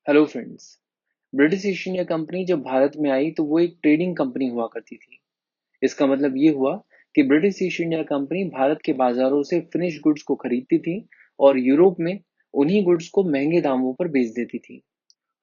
Hello friends. British east India company जब भारत में आई तो वो एक ट्रेडिंग कंपनी हुआ करती थी। इसका मतलब ये हुआ कि British east India company Bharat के बाजारों से फिनिश गुड्स को खरीदती थी और यूरोप में उन्हीं गुड्स को महंगे दामों पर बेच देती थी।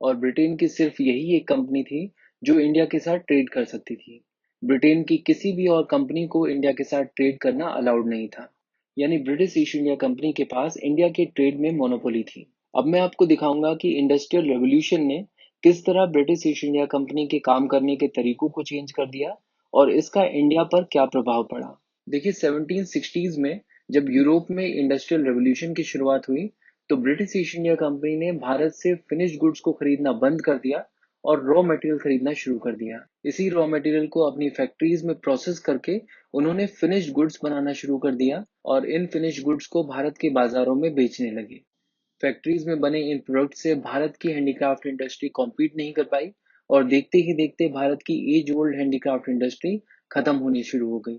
और ब्रिटेन की सिर्फ यही एक कंपनी थी जो इंडिया के साथ ट्रेड कर सकती थी। ब्रिटेन की किसी भी और कंपनी को इंडिया के साथ ट्रेड करना अलाउड नहीं था। यानी ब्रिटिश ईस्ट इंडिया कंपनी के पास इंडिया के ट्रेड में मोनोपोली थी। अब मैं आपको दिखाऊंगा कि इंडस्ट्रियल रेवोल्यूशन ने किस तरह ब्रिटिश ईस्ट इंडिया कंपनी के काम करने के तरीकों को चेंज कर दिया और इसका इंडिया पर क्या प्रभाव पड़ा। देखिए 1760s में जब यूरोप में इंडस्ट्रियल रेवोल्यूशन की शुरुआत हुई तो ब्रिटिश ईस्ट इंडिया कंपनी ने भारत से फिनिश गुड्स को खरीदना बंद कर दिया और रॉ मटेरियल खरीदना शुरू कर दिया। इसी रॉ मटेरियल को अपनी फैक्ट्रीज में प्रोसेस करके उन्होंने फिनिश गुड्स बनाना शुरू कर दिया और इन फिनिश गुड्स को भारत के बाजारों में बेचने लगे। फैक्ट्रीज में बने इन प्रोडक्ट से भारत की हैंडीक्राफ्ट इंडस्ट्री कॉम्पीट नहीं कर पाई और देखते ही देखते भारत की एज ओल्ड हैंडीक्राफ्ट इंडस्ट्री खत्म होनी शुरू हो गई।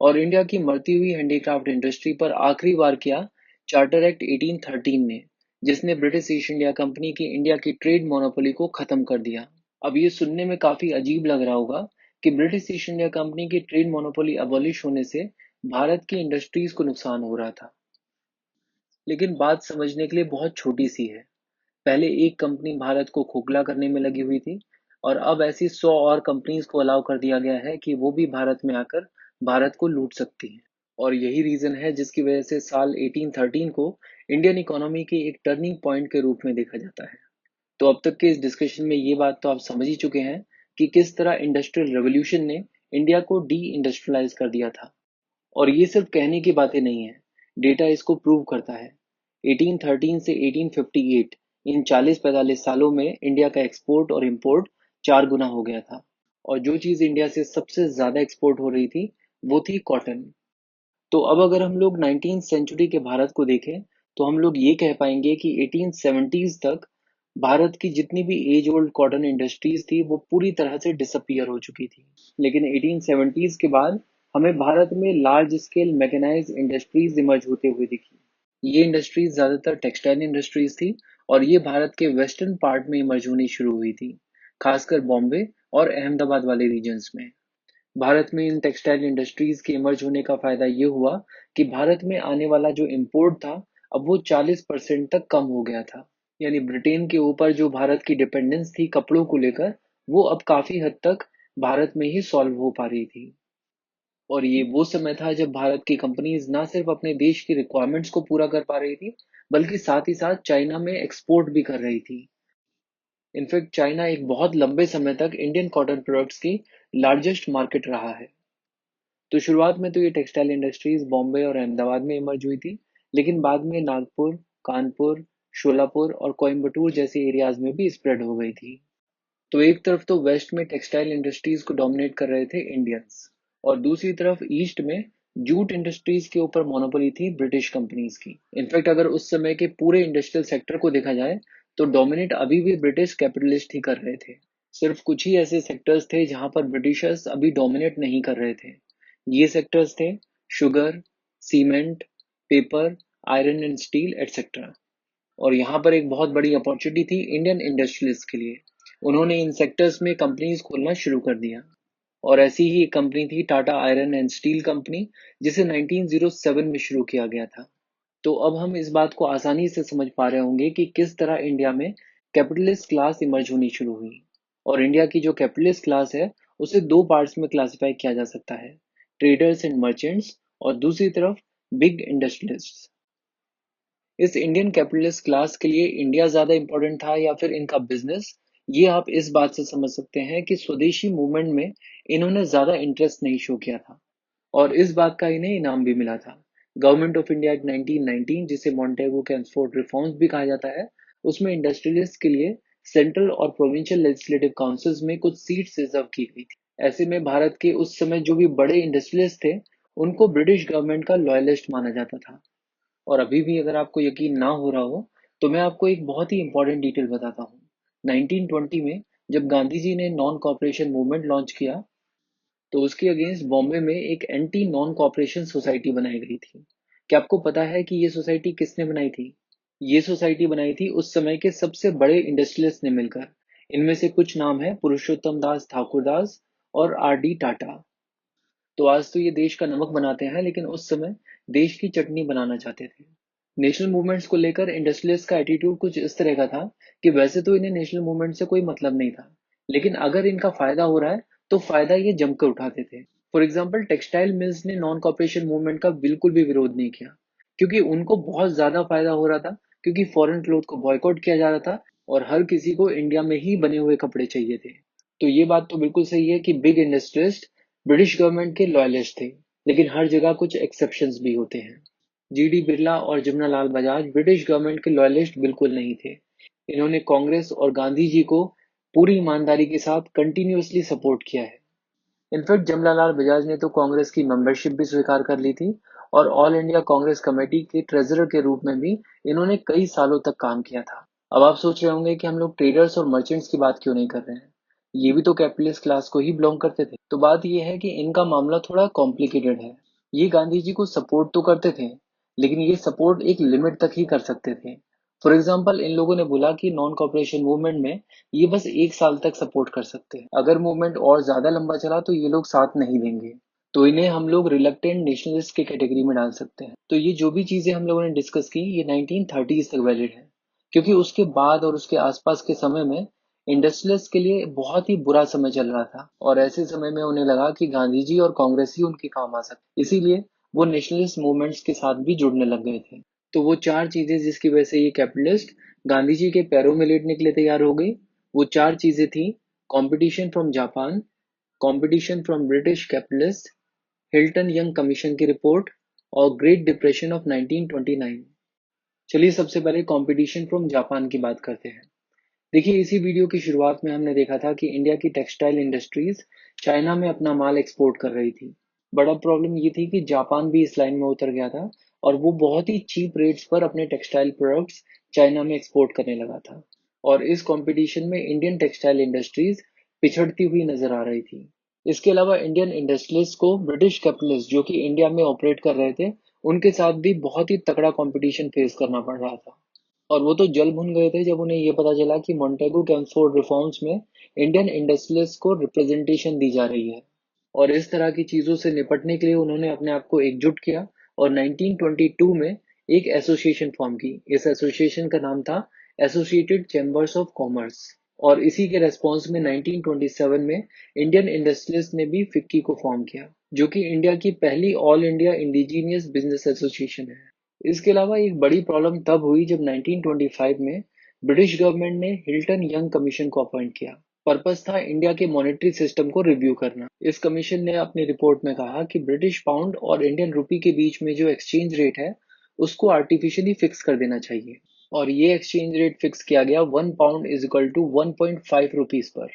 और इंडिया की मरती हुई हैंडीक्राफ्ट इंडस्ट्री पर आखिरी वार किया चार्टर एक्ट 1813 ने, जिसने ब्रिटिश ईस्ट इंडिया कंपनी की इंडिया की ट्रेड मोनोपोली को खत्म कर दिया। अब ये सुनने में काफी अजीब लग रहा होगा कि ब्रिटिश ईस्ट इंडिया कंपनी की ट्रेड मोनोपोली अबॉलिश होने से भारत की इंडस्ट्रीज को नुकसान हो रहा था, लेकिन बात समझने के लिए बहुत छोटी सी है। पहले एक कंपनी भारत को खोखला करने में लगी हुई थी और अब ऐसी 100 और कंपनीज को अलाउ कर दिया गया है कि वो भी भारत में आकर भारत को लूट सकती हैं। और यही रीजन है जिसकी वजह से साल 1813 को इंडियन इकोनॉमी के एक टर्निंग पॉइंट के रूप में देखा जाता है। तो अब तक के इस डिस्कशन में ये बात तो आप समझ ही चुके हैं कि किस तरह इंडस्ट्रियल रेवोल्यूशन ने इंडिया को डी इंडस्ट्रियलाइज कर दिया था। और ये सिर्फ कहने की बातें नहीं है, डेटा इसको प्रूव करता है। 1813 से 1858 इन 40-45 सालों में इंडिया का एक्सपोर्ट और इंपोर्ट 4 गुना हो गया था। और जो चीज इंडिया से सबसे ज्यादा एक्सपोर्ट हो रही थी वो थी कॉटन। तो अब अगर हम लोग 19th सेंचुरी के भारत को देखें तो हम लोग ये कह पाएंगे कि 1870s तक भारत की जितनी भी एज ओल्ड कॉटन इंडस्ट्रीज थी वो पूरी तरह से डिसअपियर हो चुकी थी। लेकिन 1870s के बाद हमें भारत में large scale mechanised industries emerge होते हुए दिखी। ये इंडस्ट्रीज ज्यादातर टेक्सटाइल इंडस्ट्रीज थी और ये भारत के वेस्टर्न पार्ट में इमर्ज होनी शुरू हुई थी, खासकर बॉम्बे और अहमदाबाद वाले रीजन्स में। भारत में इन टेक्सटाइल इंडस्ट्रीज के इमर्ज होने का फायदा ये हुआ कि भारत में आने वाला जो इम्पोर्ट था अब वो 40% तक कम हो गया था। यानी ब्रिटेन के ऊपर जो भारत की डिपेंडेंस थी कपड़ों को लेकर वो अब काफी हद तक भारत में ही सॉल्व हो पा रही थी। और ये वो समय था जब भारत की कंपनीज ना सिर्फ अपने देश की रिक्वायरमेंट्स को पूरा कर पा रही थी बल्कि साथ ही साथ चाइना में एक्सपोर्ट भी कर रही थी। इनफैक्ट चाइना एक बहुत लंबे समय तक इंडियन कॉटन प्रोडक्ट्स की लार्जेस्ट मार्केट रहा है। तो शुरुआत में तो ये टेक्सटाइल इंडस्ट्रीज बॉम्बे और अहमदाबाद में इमर्ज हुई थी, लेकिन बाद में नागपुर, कानपुर, शोलापुर और कोयम्बटूर जैसे एरियाज में भी स्प्रेड हो गई थी। तो एक तरफ तो वेस्ट में टेक्सटाइल इंडस्ट्रीज को डोमिनेट कर रहे थे इंडियंस और दूसरी तरफ ईस्ट में जूट इंडस्ट्रीज के ऊपर मोनोपोली थी ब्रिटिश कंपनीज की। इनफैक्ट अगर उस समय के पूरे इंडस्ट्रियल सेक्टर को देखा जाए तो डोमिनेट अभी भी ब्रिटिश कैपिटलिस्ट ही कर रहे थे। सिर्फ कुछ ही ऐसे सेक्टर्स थे जहां पर ब्रिटिशर्स अभी डोमिनेट नहीं कर रहे थे। ये सेक्टर्स थे sugar, cement, paper, iron and steel etcetera. और यहाँ पर एक बहुत बड़ी अपॉर्चुनिटी थी इंडियन इंडस्ट्रियलिस्ट के लिए। उन्होंने इन सेक्टर्स में कंपनीज खोलना शुरू कर दिया। और ऐसी ही एक कंपनी थी Tata iron and steel company, जिसे 1907 में शुरू किया गया था। तो अब हम इस बात को आसानी से समझ पा रहे होंगे कि किस तरह इंडिया में कैपिटलिस्ट क्लास इमर्ज होनी शुरू हुई। और इंडिया की जो कैपिटलिस्ट क्लास है उसे दो पार्ट्स में क्लासिफाई किया जा सकता है, ट्रेडर्स एंड मर्चेंट्स और दूसरी तरफ बिग इंडस्ट्रियलिस्ट्स। इस इंडियन कैपिटलिस्ट क्लास के लिए इंडिया ज्यादा इंपॉर्टेंट था या फिर इनका बिजनेस, ये आप इस बात से समझ सकते हैं कि स्वदेशी मूवमेंट में इन्होंने ज्यादा इंटरेस्ट नहीं शो किया था और इस बात का इन्हें इनाम भी मिला था। गवर्नमेंट ऑफ इंडिया एक्ट 1919, जिसे मॉन्टेगो के अनफोर्ड रिफॉर्म्स भी कहा जाता है, उसमें इंडस्ट्रियलिस्ट के लिए सेंट्रल और प्रोविंशियल लेजिस्लेटिव काउंसिल्स में कुछ सीट्स रिजर्व की गई थी। ऐसे में भारत के उस समय जो भी बड़े इंडस्ट्रियलिस्ट थे उनको ब्रिटिश गवर्नमेंट का लॉयलिस्ट माना जाता था। और अभी भी अगर आपको यकीन ना हो रहा हो तो मैं आपको एक बहुत ही इंपॉर्टेंट डिटेल बताता हूँ। 1920 में जब गांधी जी ने नॉन कॉपरेशन मूवमेंट लॉन्च किया तो उसके अगेंस्ट बॉम्बे में एक एंटी नॉन कॉपरेशन सोसाइटी बनाई गई थी। क्या आपको पता है कि ये सोसाइटी किसने बनाई थी? ये सोसाइटी बनाई थी उस समय के सबसे बड़े इंडस्ट्रियलिस्ट ने मिलकर। इनमें से कुछ नाम है पुरुषोत्तम दास ठाकुरदास और आर डी टाटा। तो आज तो ये देश का नमक बनाते हैं, लेकिन उस समय देश की चटनी बनाना चाहते थे। नेशनल मूवमेंट्स को लेकर इंडस्ट्रियलिस्ट का एटीट्यूड कुछ इस तरह का था कि वैसे तो इन्हें नेशनल मूवमेंट से कोई मतलब नहीं था, लेकिन अगर इनका फायदा हो रहा है तो फायदा ये जमकर उठाते थे। फॉर एग्जाम्पल, टेक्सटाइल मिल्स ने नॉन कॉपरेशन मूवमेंट का बिल्कुल भी विरोध नहीं किया, क्योंकि उनको बहुत ज्यादा फायदा हो रहा था, क्योंकि फॉरेन क्लोथ को बॉयकॉट किया जा रहा था और हर किसी को इंडिया में ही बने हुए कपड़े चाहिए थे। तो ये बात तो बिल्कुल सही है कि बिग इंडस्ट्रियलिस्ट ब्रिटिश गवर्नमेंट के लॉयलिस्ट थे, लेकिन हर जगह कुछ एक्सेप्शंस भी होते हैं। जीडी बिरला और जमनालाल बजाज ब्रिटिश गवर्नमेंट के लॉयलिस्ट बिल्कुल नहीं थे। इन्होंने कांग्रेस और गांधी जी को पूरी ईमानदारी के साथ कंटिन्यूअसली सपोर्ट किया है। इनफैक्ट जमनालाल बजाज ने तो कांग्रेस की मेंबरशिप भी स्वीकार कर ली थी और ऑल इंडिया कांग्रेस कमेटी के ट्रेजरर के रूप में भी इन्होंने कई सालों तक काम किया था। अब आप सोच रहे होंगे कि हम लोग ट्रेडर्स और मर्चेंट्स की बात क्यों नहीं कर रहे हैं, ये भी तो कैपिटलिस्ट क्लास को ही बिलोंग करते थे। तो बात यह है कि इनका मामला थोड़ा कॉम्प्लिकेटेड है। ये गांधी जी को सपोर्ट तो करते थे, लेकिन ये सपोर्ट एक लिमिट तक ही कर सकते थे। फॉर एग्जाम्पल, इन लोगों ने बोला कि नॉन कॉपरेशन मूवमेंट में ये बस 1 साल तक सपोर्ट कर सकते हैं। अगर मूवमेंट और ज्यादा लंबा चला तो ये लोग साथ नहीं देंगे। तो इन्हें हम लोग रिलक्टेंट नेशनलिस्ट की कैटेगरी में डाल सकते हैं। तो ये जो भी चीजें हम लोगों ने डिस्कस की, ये 1930s तक वैलिड है, क्योंकि उसके बाद और उसके आसपास के समय में इंडस्ट्रियलिस्ट के लिए बहुत ही बुरा समय चल रहा था और ऐसे समय में उन्हें लगा कि गांधी जी और कांग्रेस ही उनके काम आ सकते, इसीलिए वो नेशनलिस्ट मूवमेंट्स के साथ भी जुड़ने लग गए थे। तो वो 4 चीजें जिसकी वजह से ये कैपिटलिस्ट गांधी जी के पैरों में लेटने के लिए तैयार हो गई, वो 4 चीजें थी: competition from Japan, competition from British capitalist, Hilton young commission की रिपोर्ट और ग्रेट डिप्रेशन ऑफ 1929। चलिए सबसे पहले कंपटीशन फ्रॉम जापान की बात करते हैं। देखिए, इसी वीडियो की शुरुआत में हमने देखा था कि इंडिया की टेक्सटाइल इंडस्ट्रीज चाइना में अपना माल एक्सपोर्ट कर रही थी। बड़ा प्रॉब्लम ये थी कि जापान भी इस लाइन में उतर गया था और वो बहुत ही चीप रेट्स पर अपने टेक्सटाइल प्रोडक्ट्स चाइना में एक्सपोर्ट करने लगा था। और इस कंपटीशन में इंडियन टेक्सटाइल इंडस्ट्रीज पिछड़ती हुई नजर आ रही थी। इसके अलावा इंडियन इंडस्ट्रियलिस्ट को ब्रिटिश कैपिटलिस्ट जो कि इंडिया में ऑपरेट कर रहे थे, उनके साथ भी बहुत ही तगड़ा कंपटीशन फेस करना पड़ रहा था। और वो तो जल भुन गए थे जब उन्हें ये पता चला कि मोंटेगू कैम्सफोर्ड रिफॉर्म्स में इंडियन इंडस्ट्रियलिस्ट को रिप्रेजेंटेशन दी जा रही है। और इस तरह की चीजों से निपटने के लिए उन्होंने अपने आप को एकजुट किया और 1922 में एक एसोसिएशन फॉर्म की। इस एसोसिएशन का नाम था एसोसिएटेड चैम्बर्स ऑफ कॉमर्स। और इसी के रेस्पॉन्स में 1927 में इंडियन इंडस्ट्रियलिस्ट ने भी फिक्की को फॉर्म किया, जो कि इंडिया की पहली all India indigenous business association है। इसके अलावा एक बड़ी प्रॉब्लम तब हुई जब 1925 में ब्रिटिश गवर्नमेंट ने हिल्टन यंग कमीशन को अपॉइंट किया। पर्पस था इंडिया के मॉनेटरी सिस्टम को रिव्यू करना। इस कमीशन ने अपनी रिपोर्ट में कहा कि ब्रिटिश पाउंड और इंडियन रुपी के बीच में जो एक्सचेंज रेट है, उसको आर्टिफिशियली फिक्स कर देना चाहिए। और ये एक्सचेंज रेट फिक्स किया गया 1 pound is equal to 1.5 rupees पर।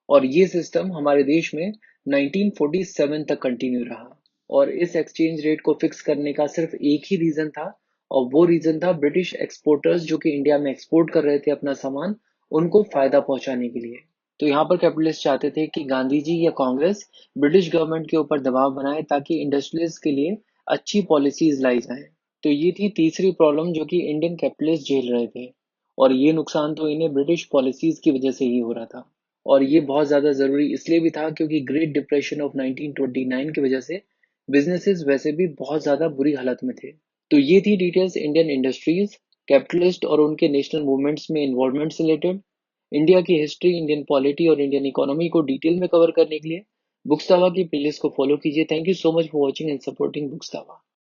और ये सिस्टम हमारे देश में 1947 तक कंटिन्यू रहा। और इस एक्सचेंज रेट को फिक्स करने का सिर्फ एक ही रीजन था, और वो रीजन था ब्रिटिश एक्सपोर्टर्स जो कि इंडिया में एक्सपोर्ट कर रहे थे अपना सामान, उनको फायदा पहुंचाने के लिए। तो यहाँ पर कैपिटलिस्ट चाहते थे कि गांधी जी या कांग्रेस ब्रिटिश गवर्नमेंट के ऊपर दबाव बनाए ताकि इंडस्ट्रियलिस्ट के लिए अच्छी पॉलिसीज लाई जाए। तो ये थी तीसरी प्रॉब्लम जो कि इंडियन कैपिटलिस्ट झेल रहे थे। और ये नुकसान तो इन्हें ब्रिटिश पॉलिसीज की वजह से ही हो रहा था। और ये बहुत ज़्यादा ज़रूरी इसलिए भी था क्योंकि ग्रेट डिप्रेशन ऑफ 1929 की वजह से बिजनेसेस वैसे भी बहुत ज़्यादा बुरी हालत में थे। तो ये थी डिटेल्स इंडियन इंडस्ट्रीज, कैपिटलिस्ट और उनके नेशनल मूवमेंट्स में इन्वॉल्वमेंट से रिलेटेड। इंडिया की हिस्ट्री, इंडियन पॉलिटी और इंडियन इकोनॉमी को डिटेल में कवर करने के लिए बुक्सटावा की प्लेलिस्ट को फॉलो कीजिए। Thank you so much for watching and supporting बुक्सटावा।